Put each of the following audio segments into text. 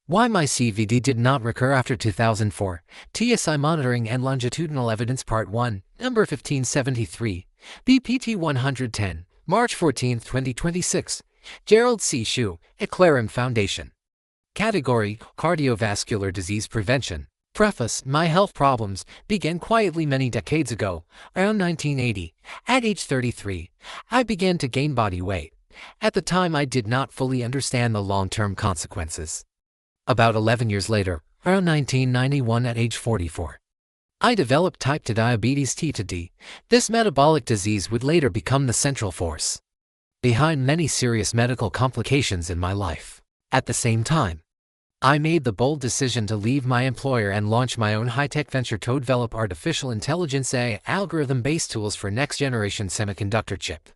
Why my CVD did not recur after 2004. TSI Monitoring and Longitudinal Evidence Part 1, number 1573, BPT 110, March 14, 2026. Gerald C. EclaireMD Foundation. Category: Cardiovascular Disease Prevention. Preface: My health problems began quietly many decades ago, around 1980. At age 33, I began to gain body weight. At the time, I did not fully understand the long-term consequences. About 11 years later, around 1991 at age 44, I developed type 2 diabetes T2D. This metabolic disease would later become the central force behind many serious medical complications in my life. At the same time, I made the bold decision to leave my employer and launch my own high-tech venture to develop artificial intelligence AI algorithm-based tools for next-generation semiconductor chip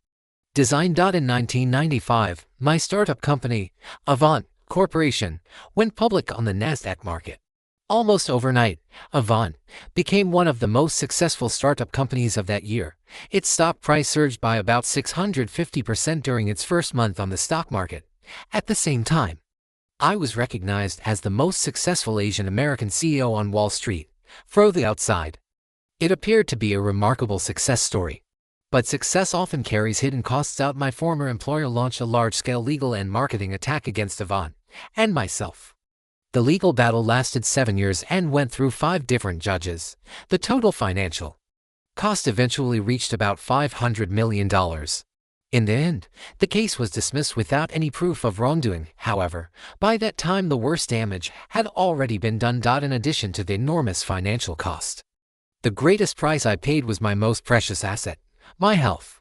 design. In 1995, my startup company, Avant Corporation, went public on the NASDAQ market. Almost overnight, Avant became one of the most successful startup companies of that year. Its stock price surged by about 650% during its first month on the stock market. At the same time, I was recognized as the most successful Asian American CEO on Wall Street. From the outside, it appeared to be a remarkable success story. But success often carries hidden costs. My former employer launched a large-scale legal and marketing attack against Avant and myself. The legal battle lasted 7 years and went through 5 different judges. The total financial cost eventually reached about $500 million. In the end, the case was dismissed without any proof of wrongdoing. However, by that time the worst damage had already been done. In addition to the enormous financial cost, the greatest price I paid was my most precious asset, my health.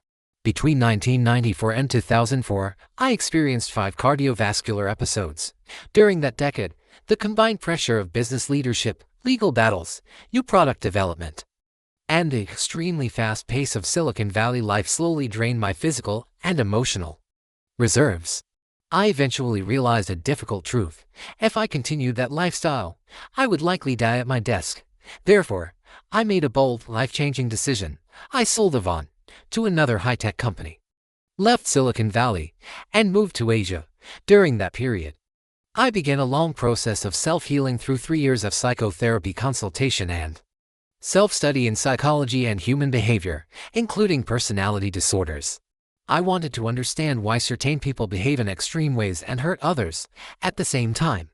Between 1994 and 2004, I experienced 5 cardiovascular episodes. During that decade, the combined pressure of business leadership, legal battles, new product development, and the extremely fast pace of Silicon Valley life slowly drained my physical and emotional reserves. I eventually realized a difficult truth: if I continued that lifestyle, I would likely die at my desk. Therefore, I made a bold, life-changing decision. I sold Avant to another high-tech company, left Silicon Valley, and moved to Asia. During that period, I began a long process of self-healing through 3 years of psychotherapy consultation and self-study in psychology and human behavior, including personality disorders. I wanted to understand why certain people behave in extreme ways and hurt others. At the same time,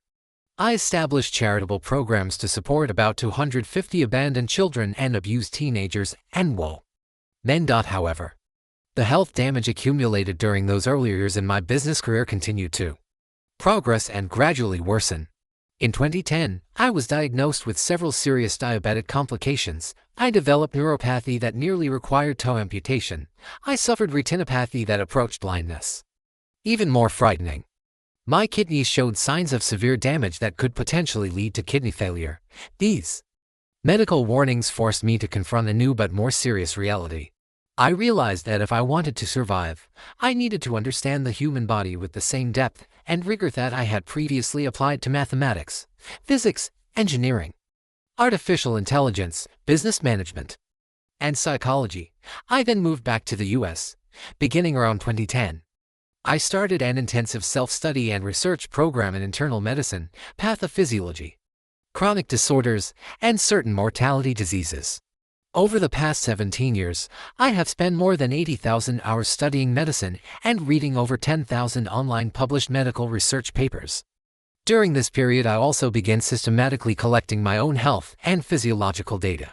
I established charitable programs to support about 250 abandoned children and abused teenagers and men. However, the health damage accumulated during those earlier years in my business career continued to progress and gradually worsen. In 2010, I was diagnosed with several serious diabetic complications. I developed neuropathy that nearly required toe amputation. I suffered retinopathy that approached blindness. Even more frightening, my kidneys showed signs of severe damage that could potentially lead to kidney failure. These medical warnings forced me to confront a new but more serious reality. I realized that if I wanted to survive, I needed to understand the human body with the same depth and rigor that I had previously applied to mathematics, physics, engineering, artificial intelligence, business management, and psychology. I then moved back to the US. Beginning around 2010, I started an intensive self-study and research program in internal medicine, pathophysiology, chronic disorders, and certain mortality diseases. Over the past 17 years, I have spent more than 80,000 hours studying medicine and reading over 10,000 online published medical research papers. During this period, I also began systematically collecting my own health and physiological data.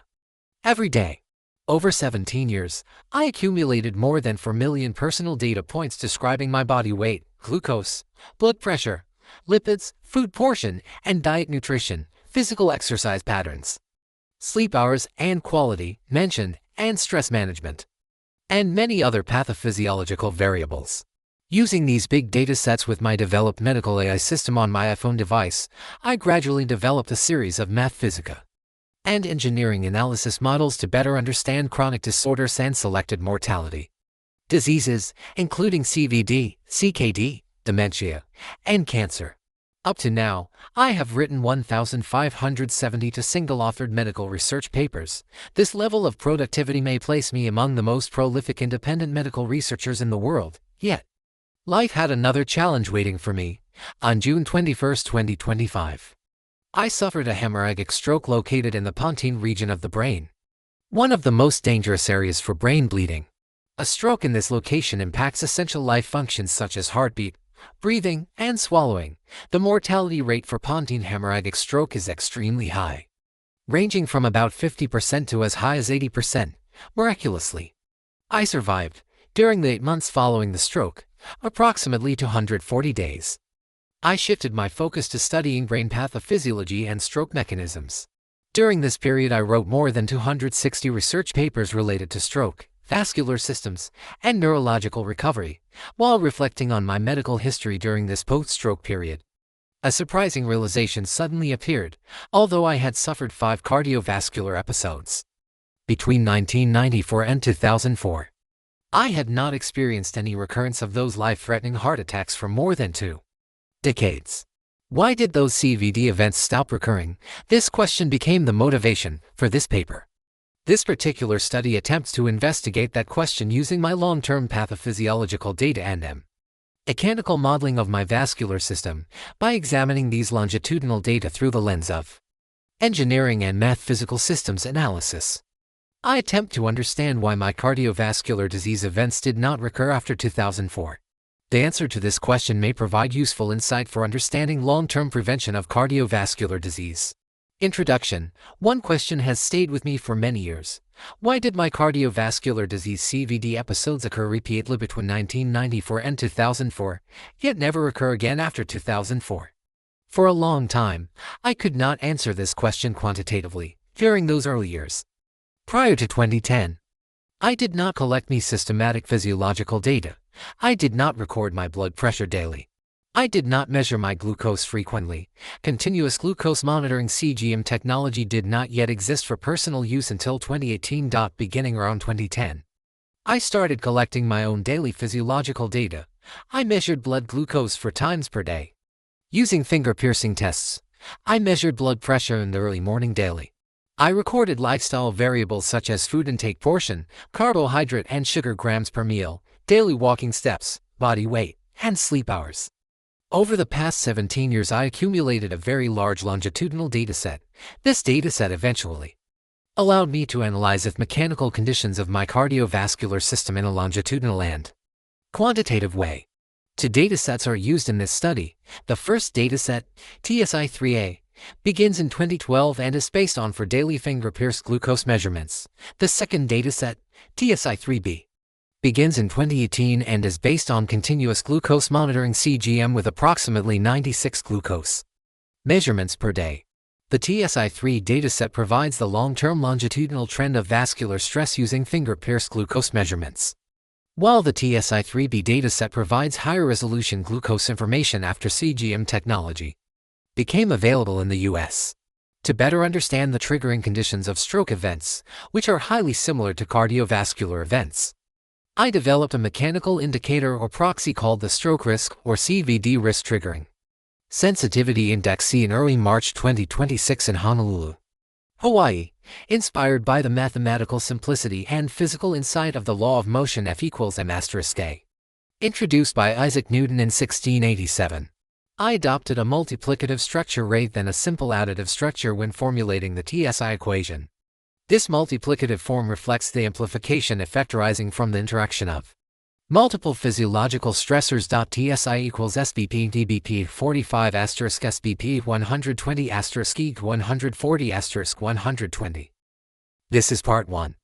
Every day, over 17 years, I accumulated more than 4 million personal data points describing my body weight, glucose, blood pressure, lipids, food portion and diet, nutrition, physical exercise patterns, sleep hours and quality, mentioned, and stress management, and many other pathophysiological variables. Using these big data sets with my developed medical AI system on my iPhone device, I gradually developed a series of math, physics, and engineering analysis models to better understand chronic disorders and selected mortality diseases, including CVD, CKD, dementia, and cancer. Up to now, I have written 1,572 single-authored medical research papers. This level of productivity may place me among the most prolific independent medical researchers in the world. Yet, life had another challenge waiting for me. On June 21, 2025, I suffered a hemorrhagic stroke located in the pontine region of the brain, one of the most dangerous areas for brain bleeding. A stroke in this location impacts essential life functions such as heartbeat, breathing, and swallowing. The mortality rate for pontine hemorrhagic stroke is extremely high, ranging from about 50% to as high as 80%. Miraculously, I survived. During the 8 months following the stroke, approximately 240 days, I shifted my focus to studying brain pathophysiology and stroke mechanisms. During this period, I wrote more than 260 research papers related to stroke, vascular systems, and neurological recovery, while reflecting on my medical history during this post-stroke period. A surprising realization suddenly appeared. Although I had suffered 5 cardiovascular episodes between 1994 and 2004, I had not experienced any recurrence of those life-threatening heart attacks for more than 2 decades. Why did those CVD events stop recurring? This question became the motivation for this paper. This particular study attempts to investigate that question using my long-term pathophysiological data and mechanical modeling of my vascular system by examining these longitudinal data through the lens of engineering and math physical systems analysis. I attempt to understand why my cardiovascular disease events did not recur after 2004. The answer to this question may provide useful insight for understanding long-term prevention of cardiovascular disease. Introduction. One question has stayed with me for many years. Why did my cardiovascular disease CVD episodes occur repeatedly between 1994 and 2004, yet never recur again after 2004? For a long time, I could not answer this question quantitatively during those early years. Prior to 2010, I did not collect me systematic physiological data. I did not record my blood pressure daily. I did not measure my glucose frequently. Continuous glucose monitoring CGM technology did not yet exist for personal use until 2018. Beginning around 2010, I started collecting my own daily physiological data. I measured blood glucose 4 times per day. Using finger-piercing tests, I measured blood pressure in the early morning daily. I recorded lifestyle variables such as food intake portion, carbohydrate and sugar grams per meal, daily walking steps, body weight, and sleep hours. Over the past 17 years, I accumulated a very large longitudinal dataset. This dataset eventually allowed me to analyze the mechanical conditions of my cardiovascular system in a longitudinal and quantitative way. 2 datasets are used in this study. The first dataset, TSI-3A, begins in 2012 and is based on for daily finger-pierced glucose measurements. The second dataset, TSI-3B, begins in 2018 and is based on continuous glucose monitoring CGM with approximately 96 glucose measurements per day. The TSI-3 dataset provides the long-term longitudinal trend of vascular stress using finger-pierced glucose measurements, while the TSI-3B dataset provides higher-resolution glucose information after CGM technology became available in the US. To better understand the triggering conditions of stroke events, which are highly similar to cardiovascular events, I developed a mechanical indicator or proxy called the Stroke Risk or CVD Risk Triggering Sensitivity Index in early March 2026 in Honolulu, Hawaii, inspired by the mathematical simplicity and physical insight of the law of motion F equals m*A, introduced by Isaac Newton in 1687. I adopted a multiplicative structure rather than a simple additive structure when formulating the TSI equation. This multiplicative form reflects the amplification effect arising from the interaction of multiple physiological stressors. TSI equals SBP dBP 45 SBP 120 140 120. This is part 1.